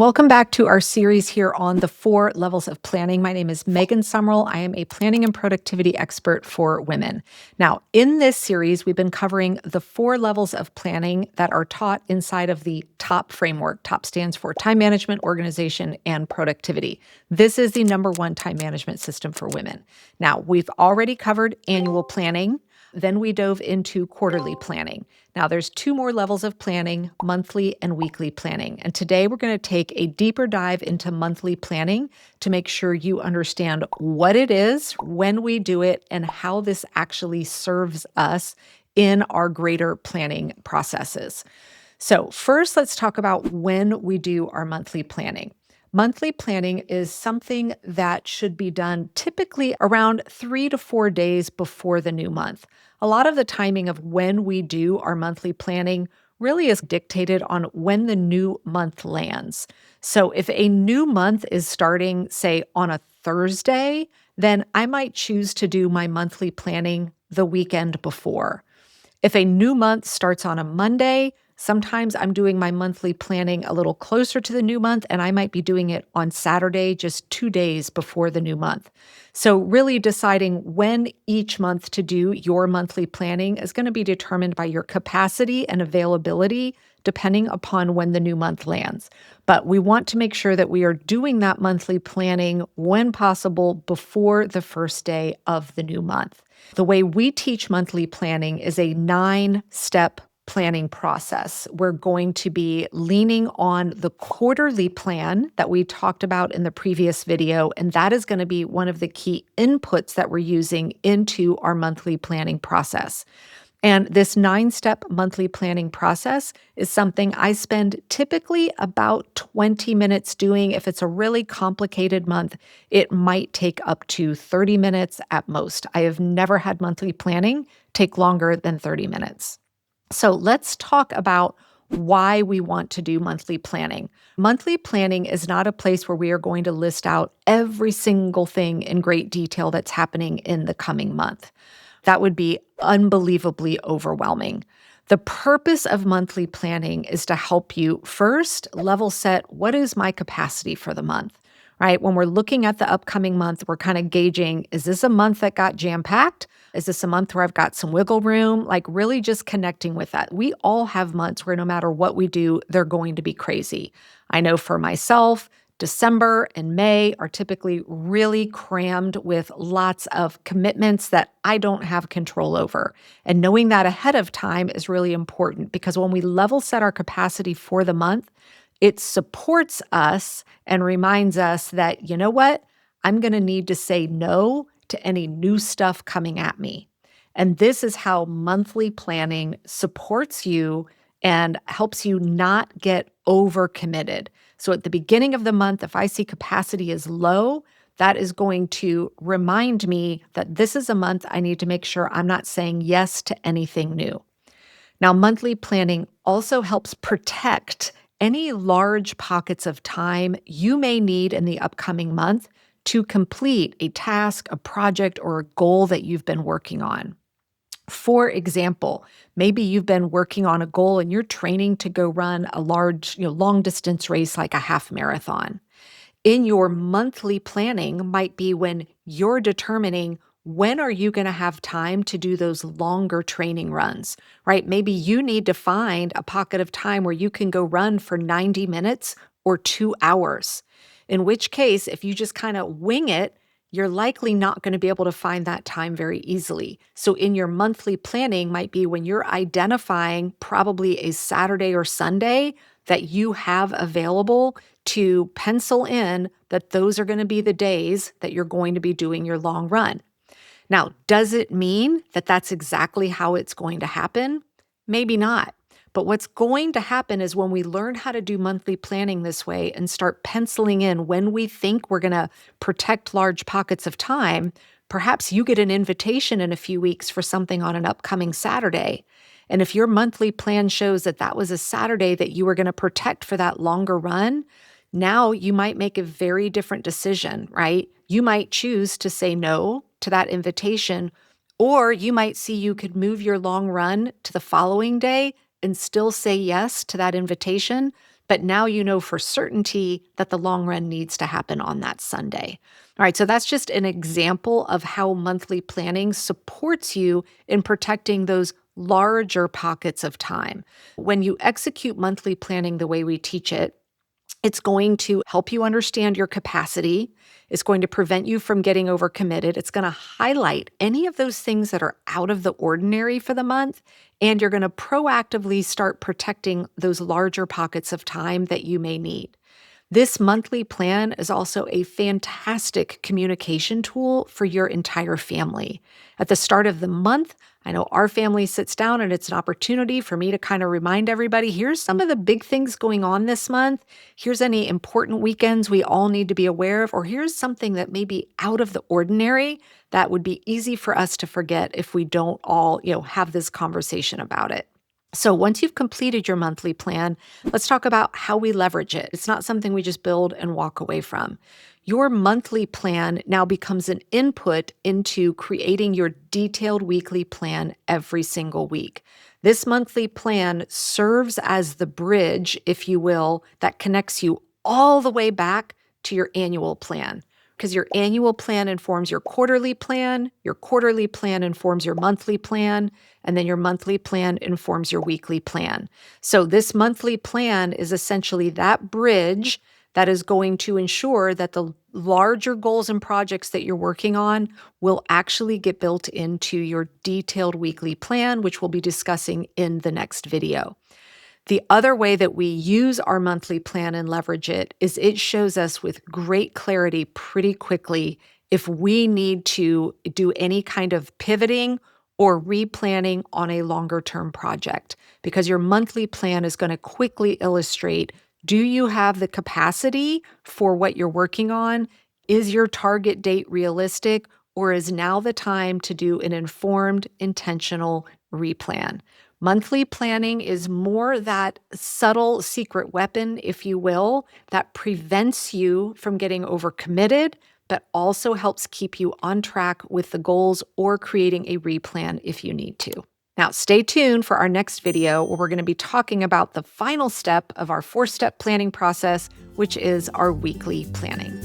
Welcome back to our series here on the 4 levels of planning. My name is Megan Sumrell. I am a planning and productivity expert for women. Now, in this series, we've been covering the 4 levels of planning that are taught inside of the TOP framework. TOP stands for time management, organization, and productivity. This is the #1 time management system for women. Now, we've already covered annual planning. Then we dove into quarterly planning. Now, there's 2 more levels of planning, monthly and weekly planning. And today we're going to take a deeper dive into monthly planning to make sure you understand what it is, when we do it, and how this actually serves us in our greater planning processes. So, first, let's talk about when we do our monthly planning. Monthly planning is something that should be done typically around 3 to 4 days before the new month. A lot of the timing of when we do our monthly planning really is dictated on when the new month lands. So, if a new month is starting, say, on a Thursday, then I might choose to do my monthly planning the weekend before. If a new month starts on a Monday, sometimes I'm doing my monthly planning a little closer to the new month, and I might be doing it on Saturday, just 2 days before the new month. So, really deciding when each month to do your monthly planning is going to be determined by your capacity and availability, depending upon when the new month lands. But we want to make sure that we are doing that monthly planning when possible before the first day of the new month. The way we teach monthly planning is a 9-step planning process. We're going to be leaning on the quarterly plan that we talked about in the previous video, and that is going to be one of the key inputs that we're using into our monthly planning process. And this 9-step monthly planning process is something I spend typically about 20 minutes doing. If it's a really complicated month, it might take up to 30 minutes at most. I have never had monthly planning take longer than 30 minutes. So let's talk about why we want to do monthly planning. Monthly planning is not a place where we are going to list out every single thing in great detail that's happening in the coming month. That would be unbelievably overwhelming. The purpose of monthly planning is to help you first level set what is my capacity for the month, right? When we're looking at the upcoming month, we're kind of gauging, is this a month that got jam-packed? Is this a month where I've got some wiggle room? Like really just connecting with that. We all have months where no matter what we do, they're going to be crazy. I know for myself, December and May are typically really crammed with lots of commitments that I don't have control over. And knowing that ahead of time is really important because when we level set our capacity for the month, it supports us and reminds us that, you know what? I'm going to need to say no to any new stuff coming at me. And this is how monthly planning supports you and helps you not get overcommitted. So at the beginning of the month, if I see capacity is low, that is going to remind me that this is a month I need to make sure I'm not saying yes to anything new. Now, monthly planning also helps protect any large pockets of time you may need in the upcoming month to complete a task, a project, or a goal that you've been working on. For example, maybe you've been working on a goal and you're training to go run a large, long distance race like a half marathon. In your monthly planning might be when you're determining when are you going to have time to do those longer training runs, right? Maybe you need to find a pocket of time where you can go run for 90 minutes or 2 hours. In which case, if you just kind of wing it, you're likely not going to be able to find that time very easily. So in your monthly planning might be when you're identifying probably a Saturday or Sunday that you have available to pencil in that those are going to be the days that you're going to be doing your long run. Now, does it mean that that's exactly how it's going to happen? Maybe not. But what's going to happen is when we learn how to do monthly planning this way and start penciling in when we think we're going to protect large pockets of time, perhaps you get an invitation in a few weeks for something on an upcoming Saturday. And if your monthly plan shows that that was a Saturday that you were going to protect for that longer run, now you might make a very different decision, right? You might choose to say no to that invitation, or you might see you could move your long run to the following day and still say yes to that invitation but now you know for certainty that the long run needs to happen on that Sunday. All right, so that's just an example of how monthly planning supports you in protecting those larger pockets of time. When you execute monthly planning the way we teach it, it's going to help you understand your capacity. It's going to prevent you from getting overcommitted. It's going to highlight any of those things that are out of the ordinary for the month. And you're going to proactively start protecting those larger pockets of time that you may need. This monthly plan is also a fantastic communication tool for your entire family. At the start of the month, I know our family sits down and it's an opportunity for me to kind of remind everybody, here's some of the big things going on this month. Here's any important weekends we all need to be aware of, or here's something that may be out of the ordinary that would be easy for us to forget if we don't all, have this conversation about it. So once you've completed your monthly plan, let's talk about how we leverage it. It's not something we just build and walk away from. Your monthly plan now becomes an input into creating your detailed weekly plan every single week. This monthly plan serves as the bridge, if you will, that connects you all the way back to your annual plan. Because your annual plan informs your quarterly plan informs your monthly plan, and then your monthly plan informs your weekly plan. So this monthly plan is essentially that bridge that is going to ensure that the larger goals and projects that you're working on will actually get built into your detailed weekly plan, which we'll be discussing in the next video. The other way that we use our monthly plan and leverage it is it shows us with great clarity pretty quickly if we need to do any kind of pivoting or replanning on a longer term project, because your monthly plan is going to quickly illustrate, do you have the capacity for what you're working on? Is your target date realistic? Or is now the time to do an informed, intentional replan? Monthly planning is more that subtle secret weapon, if you will, that prevents you from getting overcommitted, but also helps keep you on track with the goals or creating a replan if you need to. Now, stay tuned for our next video where we're going to be talking about the final step of our 4-step planning process, which is our weekly planning.